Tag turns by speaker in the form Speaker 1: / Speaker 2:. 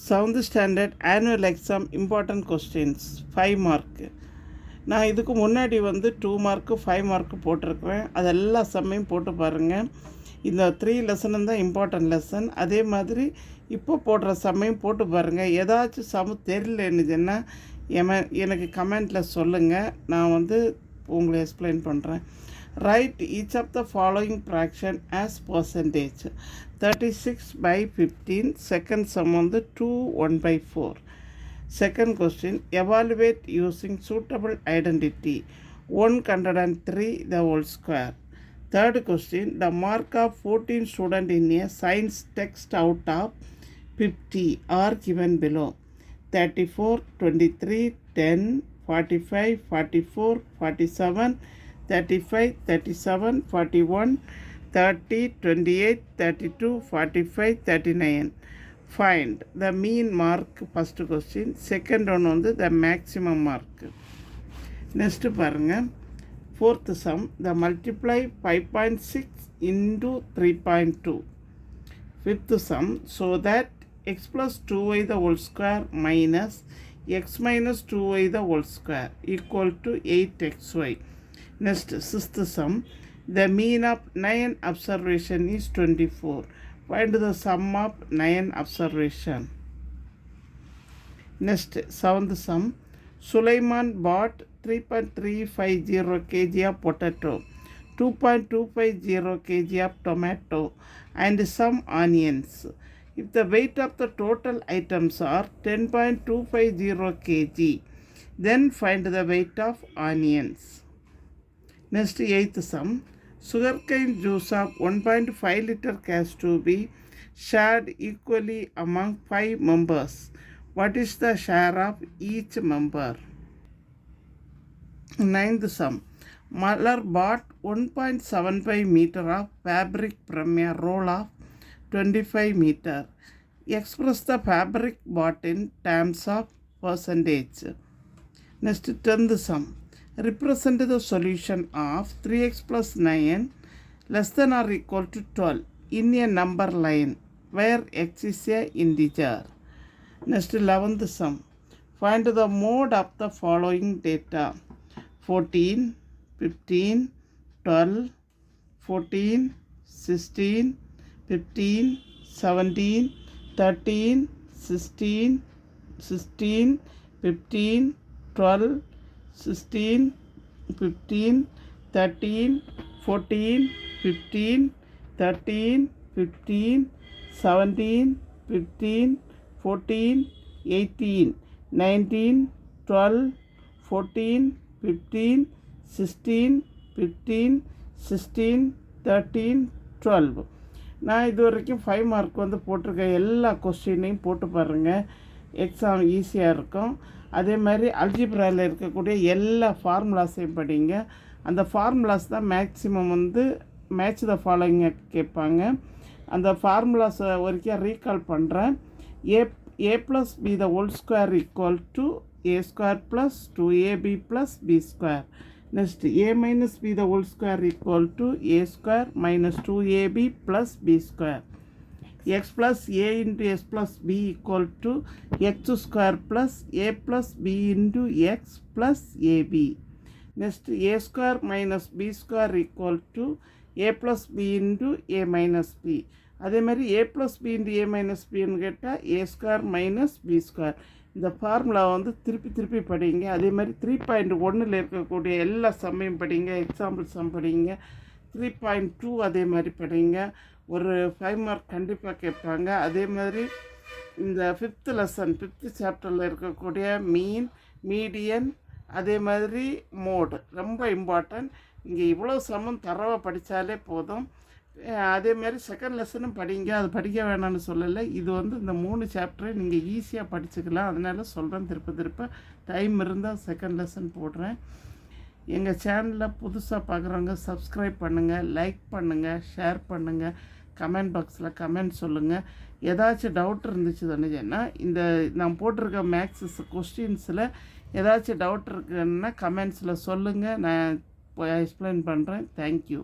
Speaker 1: 7th standard annual exam important questions 5 mark. நான் இதுக்கு முன்னாடி 2 மார்க்கு 5 மார்க்கு போட்டிருக்கிறேன். அது எல்லா சம்மையும் போட்டு பாருங்கள். இந்த 3 லெசனும் தான் இம்பார்ட்டன்ட் லெசன். அதே மாதிரி இப்போ போடுற சம்மையும் போட்டு பாருங்கள். ஏதாச்சும் சம் தெரியலன்னுச்சுன்னா எனக்கு கமெண்ட்டில் சொல்லுங்கள். நான் உங்களை எக்ஸ்பிளைன் பண்ணுறேன். Write each of the following fraction as percentage. 36/15. Second sum 2 1/4. Second question, evaluate using suitable identity 103 the whole square. Third question, the mark of 14 students in a science text out of 50 are given below. 34, 23, 10, 45, 44, 47, 35, 37, 41, 30, 28, 32, 45, 39. Find the mean mark. First question. Second one the maximum mark. Next பாருங்க. Fourth sum, the multiply 5.6 into 3.2. Fifth sum, so that x plus 2y the whole square minus x minus 2y the whole square equal to 8xy. Next, sixth sum, the mean of 9 observation is 24. Find the sum of 9 observation. Next, seventh sum, Sulaiman bought 3.350 kg of potato, 2.250 kg of tomato and some onions. If the weight of the total items are 10.250 kg, then find the weight of onions. Next, eighth sum, sugarcane juice of 1.5 liter has to be shared equally among 5 members. What is the share of each member? Ninth sum, Mother bought 1.75 meter of fabric from a roll of 25 meter. Express the fabric bought in terms of percentage. Next, 10th sum, represent the solution of 3x plus 9 less than or equal to 12 in a number line where x is a integer. Next, 11th sum, find the mode of the following data: 14, 15, 12, 14, 16, 15, 17, 13, 16, 16, 15, 12, 16, 15, 13, 14, 15, 13, 15, 17, 15, 14, 18, 19, 12, 14, 15, 16, 15, 16, 13, 12. நான் இது வரைக்கும் 5 mark போட்டிருக்கேன். எல்லா கொஸ்டினையும் போட்டு பாருங்கள். Exam ஈஸியாக இருக்கும். அதே மாதிரி அல்ஜிப்ராவில் இருக்கக்கூடிய எல்லா ஃபார்முலாஸையும் படிங்க. அந்த ஃபார்முலாஸ் தான் மேக்ஸிமம் மேட்ச் த ஃபாலோயிங்கை கேட்பாங்க. அந்த ஃபார்முலாஸை வரைக்கும் ரீகால் பண்ணுறேன். A plus B the whole square equal to A square plus 2ab plus B square. Next, A minus B the whole square equal to A square minus 2ab plus B square. x plus a into s plus b equal to x square plus a plus b into x plus ab. Next, a square minus b square equal to a plus b into a minus b. அதே மாதிரி a plus b into a minus bன்னு கேட்டால் a square minus b square. இந்த formula திருப்பி படிங்க. அதே மாதிரி 3.1 இருக்கக்கூடிய எல்லா சம்மையும் படிங்க. எக்ஸாம்பிள் சம் படிங்க. 3.2 அதே மாதிரி படிங்க. ஒரு 5 மார்க் கண்டிப்பாக கேட்பாங்க. அதே மாதிரி இந்த 5th லெசன் 5th சாப்டரில் இருக்கக்கூடிய மீன், மீடியன், அதே மாதிரி மோடு ரொம்ப இம்பார்ட்டன்ட். இங்கே இவ்வளோ சமம் தரவாக படித்தாலே போதும். அதே மாதிரி செகண்ட் லெசனும் படிங்க. அது படிக்க வேணாம்னு சொல்லலை. இது இந்த 3 சாப்டரை நீங்கள் ஈஸியாக படிச்சுக்கலாம். அதனால சொல்கிறேன். திருப்ப டைம் இருந்தால் செகண்ட் லெசன் போடுறேன். எங்கள் சேனலில் புதுசாக பார்க்குறவங்க சப்ஸ்கிரைப் பண்ணுங்கள், லைக் பண்ணுங்கள், ஷேர் பண்ணுங்கள், கமெண்ட் பாக்ஸில் கமெண்ட் சொல்லுங்கள். ஏதாச்சும் டவுட் இருந்துச்சுன்னா இந்த நான் போட்டிருக்க மேக்ஸஸ் கொஸ்டின்ஸில் ஏதாச்சும் டவுட் இருக்குன்னா கமெண்ட்ஸில் சொல்லுங்கள். நான் எக்ஸ்பிளைன் பண்ணுறேன். தேங்க்யூ.